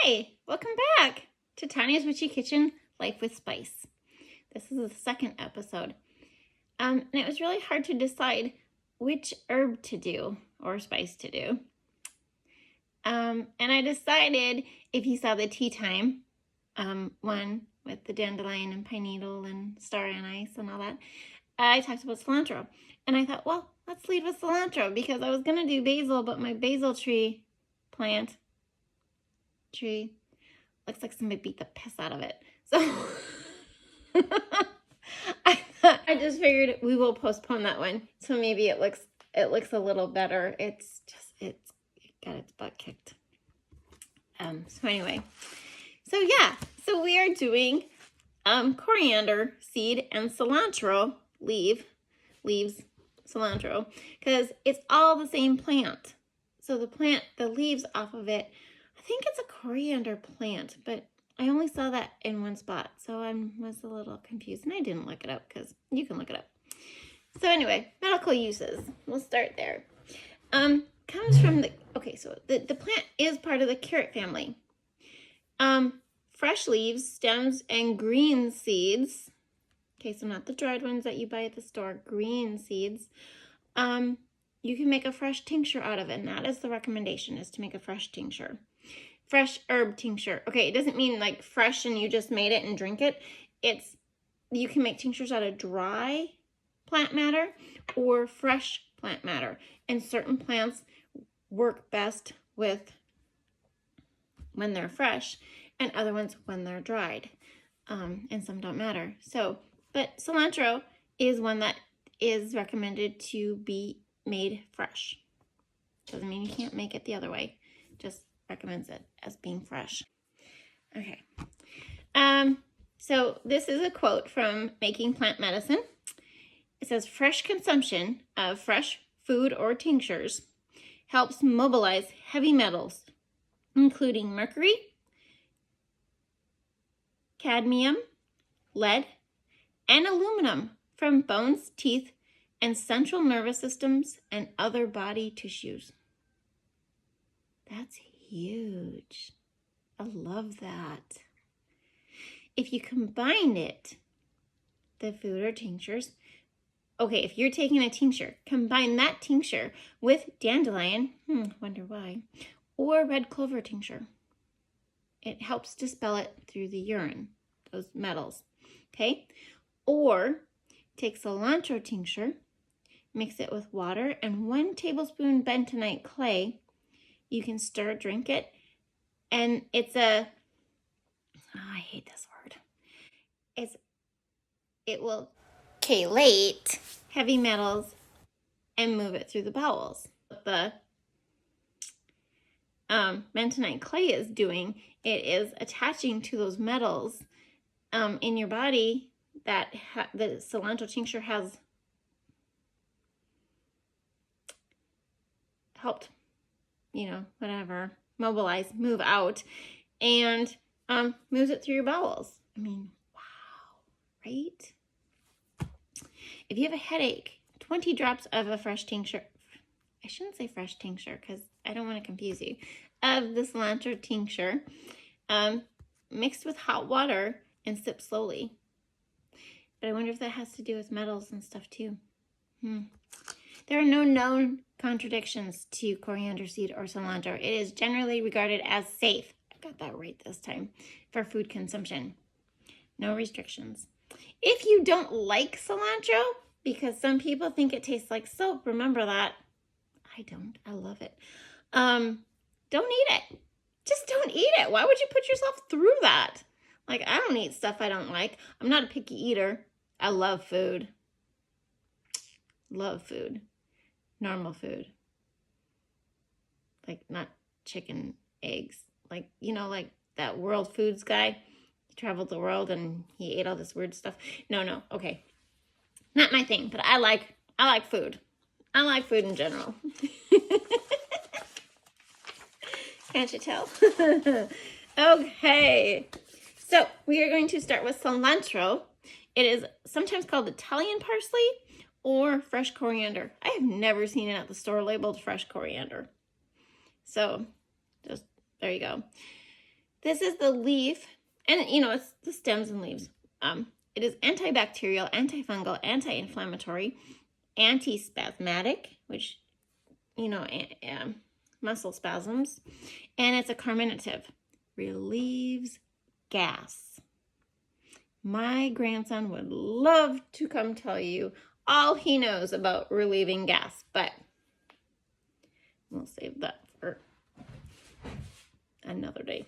Hi, welcome back to Tonya's Witchy Kitchen, Life with Spice. This is the second episode. And it was really hard to decide which herb to do or spice to do. And I decided, if you saw the tea time one with the dandelion and pine needle and star anise and all that, I talked about cilantro. And I thought, well, let's lead with cilantro because I was going to do basil, but my basil tree looks like somebody beat the piss out of it. So I just figured we will postpone that one. So maybe it looks a little better. It's got its butt kicked. So anyway. So we are doing coriander seed and cilantro leaves cilantro because it's all the same plant. So the leaves off of it, I think it's a coriander plant, but I only saw that in one spot. So I was a little confused and I didn't look it up because you can look it up. So anyway, medical uses. We'll start there. Comes from so the plant is part of the carrot family. Fresh leaves, stems, and green seeds. Okay, so not the dried ones that you buy at the store, green seeds. You can make a fresh tincture out of it, and that is the recommendation, is to make a fresh tincture. Fresh herb tincture. Okay, it doesn't mean like fresh and you just made it and drink it. You can make tinctures out of dry plant matter or fresh plant matter. And certain plants work best with when they're fresh and other ones when they're dried. And some don't matter. But cilantro is one that is recommended to be made fresh. Doesn't mean you can't make it the other way. Just recommends it as being fresh. Okay. So this is a quote from Making Plant Medicine. It says, fresh consumption of fresh food or tinctures helps mobilize heavy metals, including mercury, cadmium, lead, and aluminum from bones, teeth, and central nervous systems and other body tissues. That's huge. I love that. If you combine it, the food or tinctures, if you're taking a tincture, combine that tincture with dandelion, wonder why, or red clover tincture. It helps dispel it through the urine, those metals, okay? Or take cilantro tincture, mix it with water and 1 tablespoon bentonite clay. You can stir, drink it, and I hate this word. It will chelate heavy metals and move it through the bowels. What the bentonite clay is doing, it is attaching to those metals in your body that the cilantro tincture has helped, mobilize, move out, and moves it through your bowels. I mean, wow, right? If you have a headache, 20 drops of a fresh tincture, I shouldn't say fresh tincture because I don't want to confuse you, of the cilantro tincture, mixed with hot water and sip slowly. But I wonder if that has to do with metals and stuff too. There are no known contradictions to coriander seed or cilantro. It is generally regarded as safe. I got that right this time. For food consumption. No restrictions. If you don't like cilantro, because some people think it tastes like soap, remember that. I don't. I love it. Don't eat it. Just don't eat it. Why would you put yourself through that? Like, I don't eat stuff I don't like. I'm not a picky eater. I love food. Love food. Normal food. Like, not chicken, eggs. Like, like that World Foods guy. He traveled the world and he ate all this weird stuff. No. Okay. Not my thing, but I like food. I like food in general. Can't you tell? Okay. So we are going to start with cilantro. It is sometimes called Italian parsley or fresh coriander. I have never seen it at the store labeled fresh coriander. So just there you go. This is the leaf, and you know, it's the stems and leaves. It is antibacterial, antifungal, anti-inflammatory, antispasmodic, which, you know, muscle spasms, and it's a carminative. Relieves gas. My grandson would love to come tell you all he knows about relieving gas, but we'll save that for another day.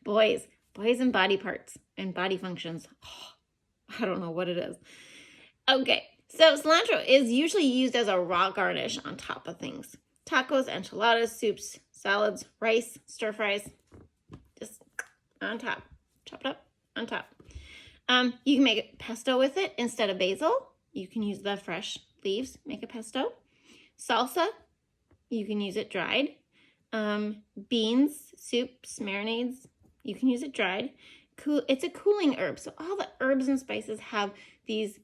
Boys and body parts and body functions. Oh, I don't know what it is. Okay, so cilantro is usually used as a raw garnish on top of things. Tacos, enchiladas, soups, salads, rice, stir fries. Just on top. Chop it up on top. You can make pesto with it instead of basil. You can use the fresh leaves, make a pesto. Salsa, you can use it dried. Beans, soups, marinades, you can use it dried. It's a cooling herb, so all the herbs and spices have these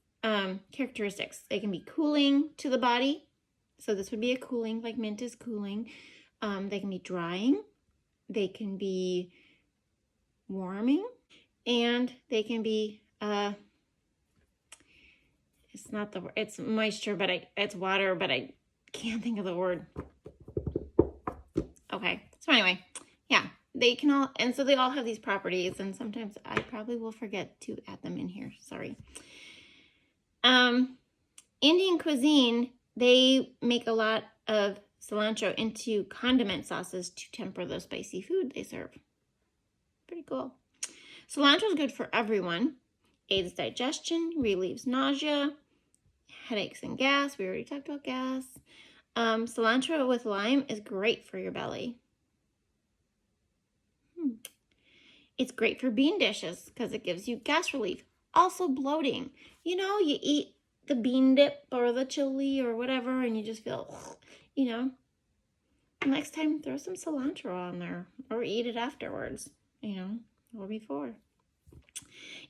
characteristics. They can be cooling to the body, so this would be a cooling, like mint is cooling. They can be drying, they can be warming, and they can be it's not the word, it's moisture, but it's water, but I can't think of the word. Okay, so anyway, yeah, they can all, and so they all have these properties, and sometimes I probably will forget to add them in here, sorry. Indian cuisine, they make a lot of cilantro into condiment sauces to temper the spicy food they serve. Pretty cool. Cilantro is good for everyone. Aids digestion, relieves nausea, headaches and gas. We already talked about gas. Cilantro with lime is great for your belly. It's great for bean dishes because it gives you gas relief. Also bloating. You know, you eat the bean dip or the chili or whatever and you just feel, you know. Next time, throw some cilantro on there or eat it afterwards, you know, or before.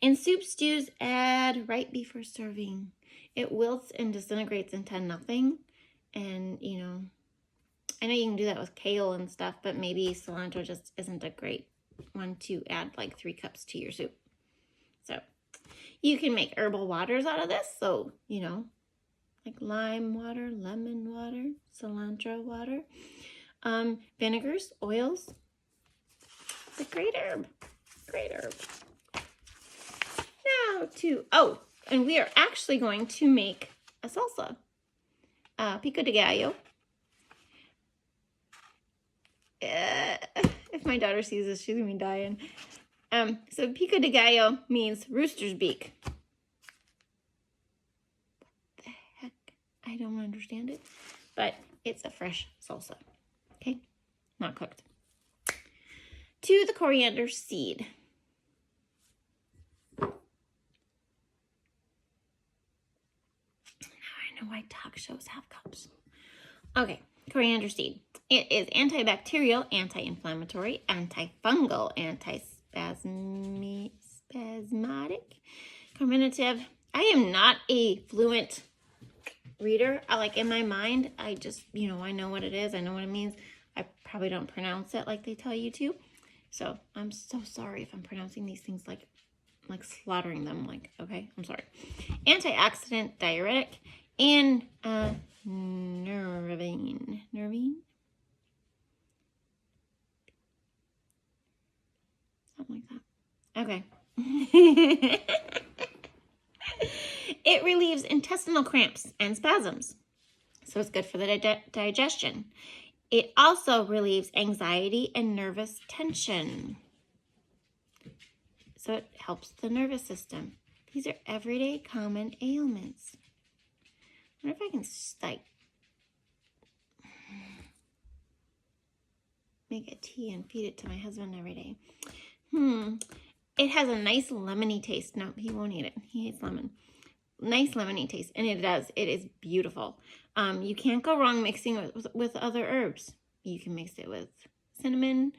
In soup stews, add right before serving. It wilts and disintegrates into nothing. And, you know, I know you can do that with kale and stuff, but maybe cilantro just isn't a great one to add like 3 cups to your soup. So you can make herbal waters out of this. So, you know, like lime water, lemon water, cilantro water, vinegars, oils. It's a great herb. Great herb. Now and we are actually going to make a salsa. Pico de Gallo. If my daughter sees this, she's gonna be dying. So Pico de Gallo means rooster's beak. What the heck? I don't understand it. But it's a fresh salsa. Okay? Not cooked. To the coriander seed. Now I know why talk shows have cups. Okay, coriander seed. It is antibacterial, anti-inflammatory, antifungal, antispasmodic, carminative. I am not a fluent reader. In my mind, I just, you know, I know what it is. I know what it means. I probably don't pronounce it like they tell you to. So I'm so sorry if I'm pronouncing these things like slaughtering them. Okay, I'm sorry. Antioxidant, diuretic, and nervine. Something like that. Okay. It relieves intestinal cramps and spasms. So it's good for the digestion. It also relieves anxiety and nervous tension. So it helps the nervous system. These are everyday common ailments. I wonder if I can make a tea and feed it to my husband every day. It has a nice lemony taste. No, he won't eat it. He hates lemon. Nice lemony taste, and it does. It is beautiful. You can't go wrong mixing it with other herbs. You can mix it with cinnamon,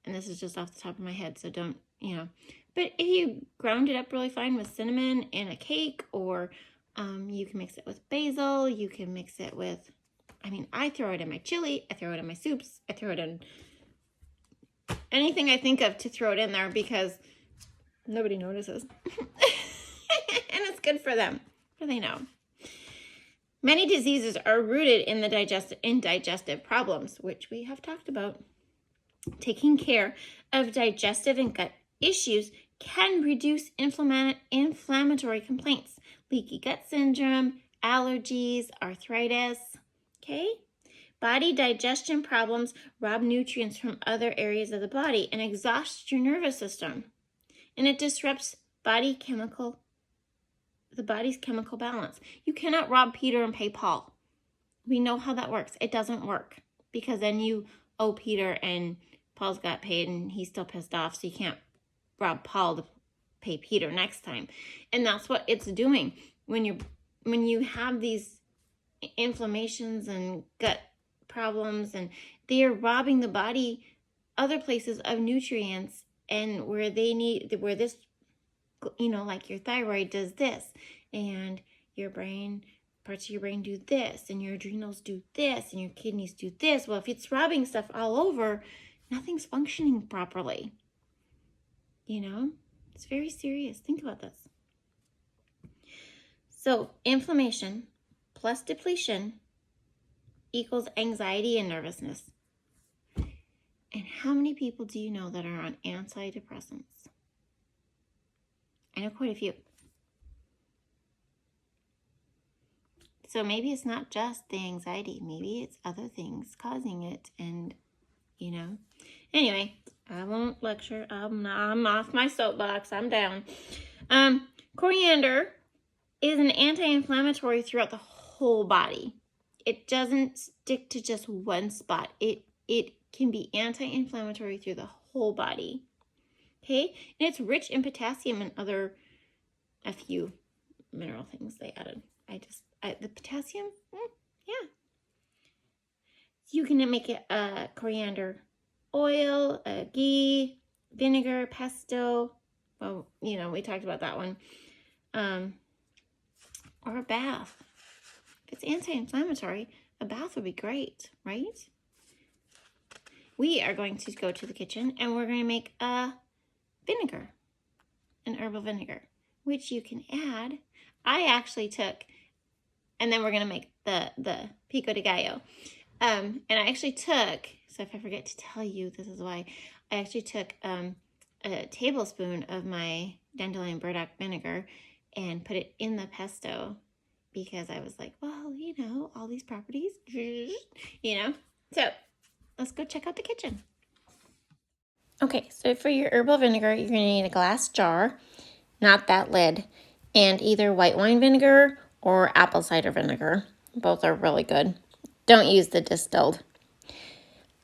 and this is just off the top of my head, so don't, you know. But if you ground it up really fine with cinnamon in a cake, or you can mix it with basil, you can mix it with I mean, I throw it in my chili, I throw it in my soups, I throw it in anything I think of to throw it in there because nobody notices. And it's good for them. What do they know? Many diseases are rooted in digestive problems, which we have talked about. Taking care of digestive and gut issues can reduce inflammatory complaints, leaky gut syndrome, allergies, arthritis. Okay? Body digestion problems rob nutrients from other areas of the body and exhaust your nervous system. And it disrupts the body's chemical balance. You cannot rob Peter and pay Paul. We know how that works. It doesn't work because then you owe Peter and Paul's got paid and he's still pissed off, so you can't rob Paul to pay Peter next time. And that's what it's doing when you have these inflammations and gut problems, and they are robbing the body other places of nutrients, and where this, like your thyroid does this, and parts of your brain do this, and your adrenals do this, and your kidneys do this. Well, if it's robbing stuff all over, nothing's functioning properly. It's very serious. Think about this. So inflammation plus depletion equals anxiety and nervousness. And how many people do you know that are on antidepressants? I know quite a few. So maybe it's not just the anxiety. Maybe it's other things causing it. And, Anyway, I won't lecture. I'm off my soapbox. I'm down. Coriander is an anti-inflammatory throughout the whole body. It doesn't stick to just one spot. It can be anti-inflammatory through the whole body. Okay? And it's rich in potassium and a few mineral things they added. The potassium, yeah. You can make it a coriander oil, a ghee, vinegar, pesto. Well, we talked about that one. Or a bath. If it's anti-inflammatory, a bath would be great, right? We are going to go to the kitchen and we're going to make a vinegar, an herbal vinegar, which you can add. I actually took, and then we're going to make the Pico de Gallo. And I actually took, so if I forget to tell you, this is why, I actually took a tablespoon of my dandelion burdock vinegar and put it in the pesto because I was like, well, all these properties, So let's go check out the kitchen. Okay, so for your herbal vinegar, you're going to need a glass jar, not that lid, and either white wine vinegar or apple cider vinegar. Both are really good. Don't use the distilled.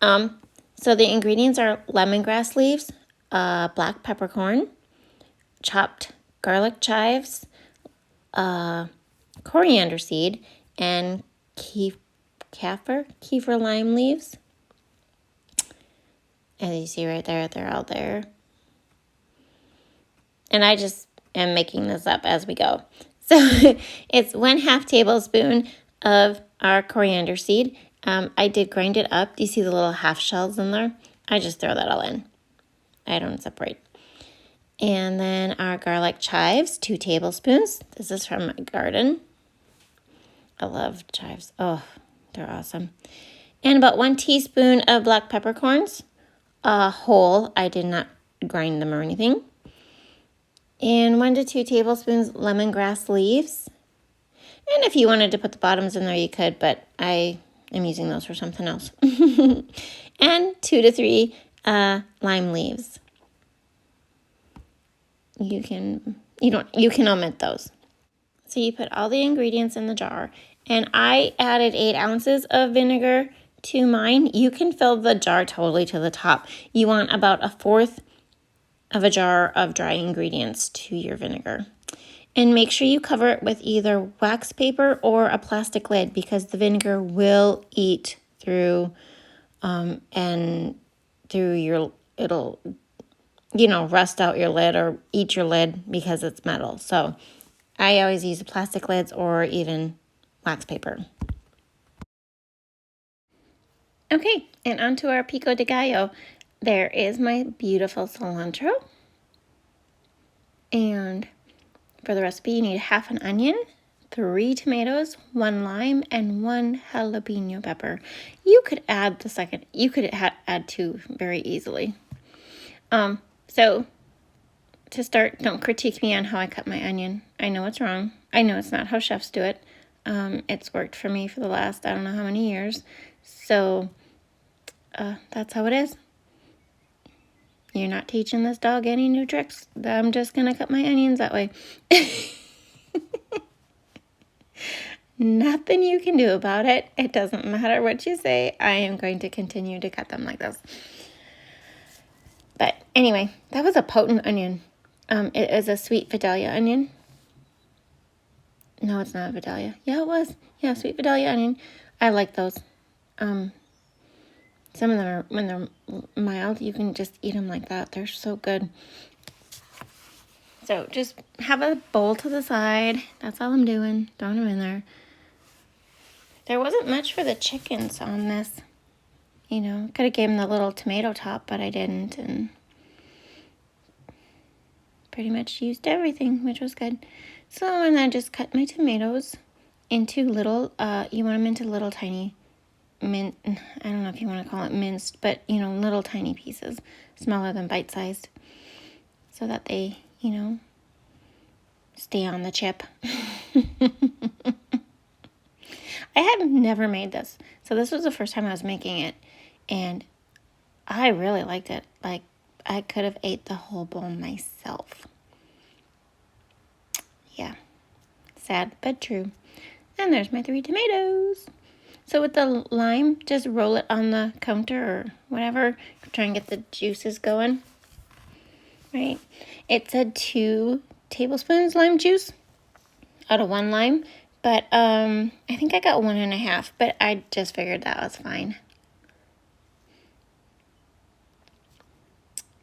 So the ingredients are lemongrass leaves, black peppercorn, chopped garlic chives, coriander seed, and kefir lime leaves. As you see right there, they're all there. And I just am making this up as we go. So it's 1/2 tablespoon of our coriander seed. I did grind it up. Do you see the little half shells in there? I just throw that all in. I don't separate. And then our garlic chives, 2 tablespoons. This is from my garden. I love chives. Oh, they're awesome. And about 1 teaspoon of black peppercorns, whole. I did not grind them or anything. And 1 to 2 tablespoons lemongrass leaves. And if you wanted to put the bottoms in there, you could, but I am using those for something else. And 2 to 3 lime leaves. You can omit those. So you put all the ingredients in the jar, and I added 8 ounces of vinegar to mine. You can fill the jar totally to the top. You want about 1/4 of a jar of dry ingredients to your vinegar. And make sure you cover it with either wax paper or a plastic lid because the vinegar will eat through it'll rust out your lid or eat your lid because it's metal. So I always use plastic lids or even wax paper. Okay, and onto our Pico de Gallo. There is my beautiful cilantro. And for the recipe, you need half an onion, 3 tomatoes, 1 lime, and 1 jalapeno pepper. You could add the second, you could add 2 very easily. So to start, don't critique me on how I cut my onion. I know it's wrong. I know it's not how chefs do it. It's worked for me for the last, I don't know how many years. So that's how it is. You're not teaching this dog any new tricks. I'm just going to cut my onions that way. Nothing you can do about it. It doesn't matter what you say. I am going to continue to cut them like this. But anyway, that was a potent onion. It is a sweet Vidalia onion. No, it's not a Vidalia. Yeah, it was. Yeah, sweet Vidalia onion. I like those. Some of them are, when they're mild, you can just eat them like that. They're so good. So just have a bowl to the side. That's all I'm doing. Throwing them in there. There wasn't much for the chickens on this. You know, could have gave them the little tomato top, but I didn't. And pretty much used everything, which was good. So, and I just cut my tomatoes into little, you want them into little tiny I don't know if you want to call it minced, but, you know, little tiny pieces, smaller than bite-sized, so that they, you know, stay on the chip. I have never made this, so this was the first time I was making it, and I really liked it. Like, I could have ate the whole bowl myself. Yeah, sad but true. And there's my 3 tomatoes. So with the lime, just roll it on the counter or whatever. Try and get the juices going. Right? It said 2 tablespoons lime juice out of 1 lime. But I think I got 1.5. But I just figured that was fine.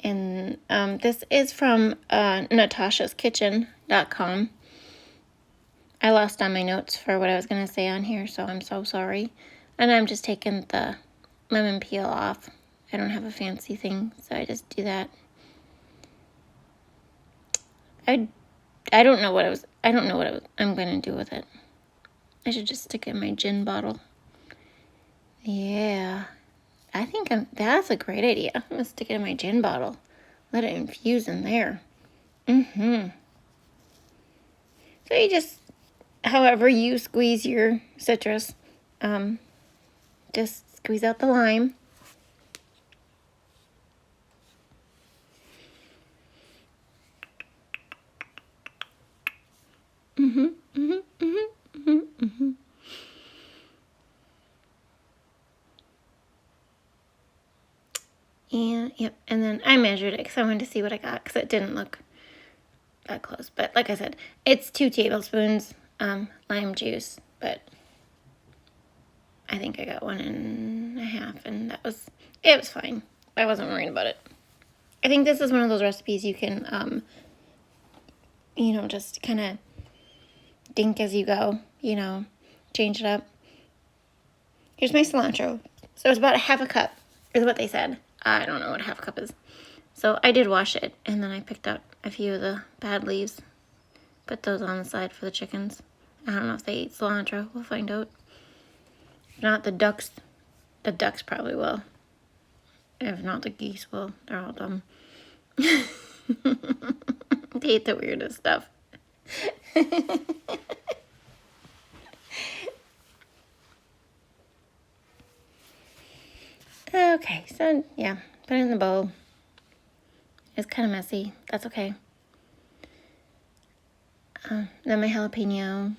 And this is from natasha'skitchen.com. I lost on my notes for what I was going to say on here, so I'm so sorry. And I'm just taking the lemon peel off. I don't have a fancy thing, so I just do that. I don't know what I'm going to do with it. I should just stick it in my gin bottle. Yeah. I think that's a great idea. I'm going to stick it in my gin bottle. Let it infuse in there. So you just, however you squeeze your citrus, just squeeze out the lime. And yep, and then I measured it because I wanted to see what I got because it didn't look that close. But like I said, it's 2 tablespoons lime juice, but I think I got 1.5, and it was fine. I wasn't worried about it. I think this is one of those recipes you can, you know, just kind of dink as you go, you know, change it up. Here's my cilantro. So it's about 1/2 cup is what they said. I don't know what 1/2 cup is. So I did wash it, and then I picked out a few of the bad leaves. Put those on the side for the chickens. I don't know if they eat cilantro. We'll find out. If not, the ducks probably will. If not, the geese will. They're all dumb. They eat the weirdest stuff. Okay, so yeah, put it in the bowl. It's kind of messy. That's okay. Then my jalapeno.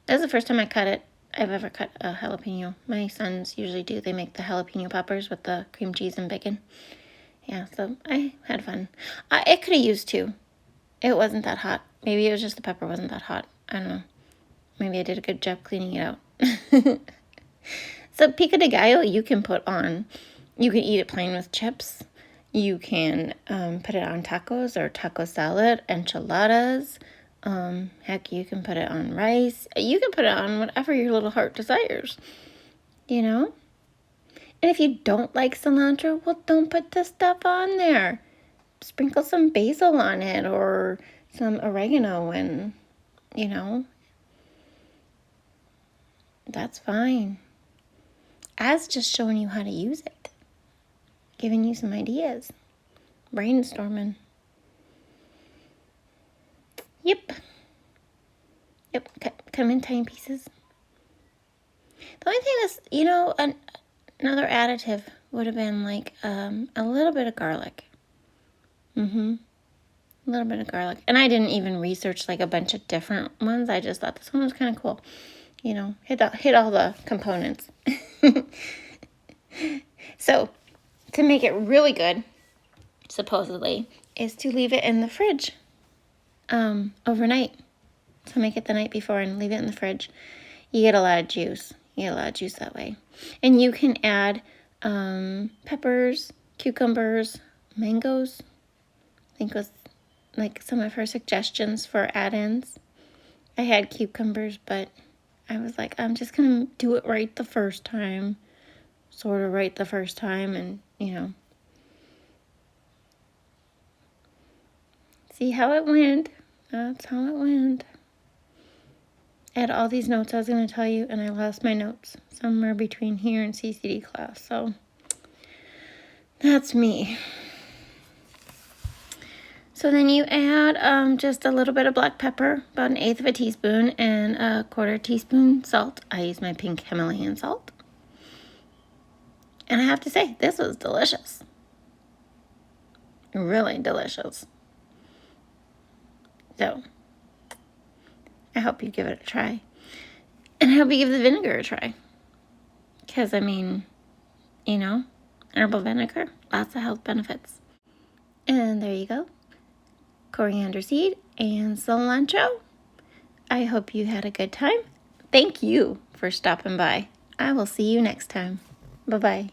That's the first time I've ever cut a jalapeno. My sons usually do. They make the jalapeno poppers with the cream cheese and bacon. Yeah, so I had fun. It could have used 2. It wasn't that hot. Maybe it was just the pepper wasn't that hot. I don't know. Maybe I did a good job cleaning it out. So pico de gallo you can put on. You can eat it plain with chips. You can put it on tacos or taco salad, enchiladas. Heck, you can put it on rice. You can put it on whatever your little heart desires. You know? And if you don't like cilantro, well, don't put this stuff on there. Sprinkle some basil on it or some oregano and, you know, that's fine. As just showing you how to use it. Giving you some ideas. Brainstorming. Yep. Yep, come in tiny pieces. The only thing is, you know, another additive would have been like a little bit of garlic. A little bit of garlic. And I didn't even research like a bunch of different ones. I just thought this one was kind of cool. You know, hit all the components. So, to make it really good, supposedly, is to leave it in the fridge overnight. So make it the night before and leave it in the fridge. You get a lot of juice. You get a lot of juice that way. And you can add peppers, cucumbers, mangoes. I think was like some of her suggestions for add-ins. I had cucumbers, but I was like, I'm just going to do it right the first time. Sort of right the first time and, you know, see how it went. That's how it went. I had all these notes I was going to tell you, and I lost my notes somewhere between here and CCD class. So that's me. So then you add just a little bit of black pepper, about 1/8 of a teaspoon, and a 1/4 teaspoon salt. I use my pink Himalayan salt. And I have to say, this was delicious. Really delicious. So, I hope you give it a try. And I hope you give the vinegar a try. Because, I mean, you know, herbal vinegar, lots of health benefits. And there you go. Coriander seed and cilantro. I hope you had a good time. Thank you for stopping by. I will see you next time. Bye-bye.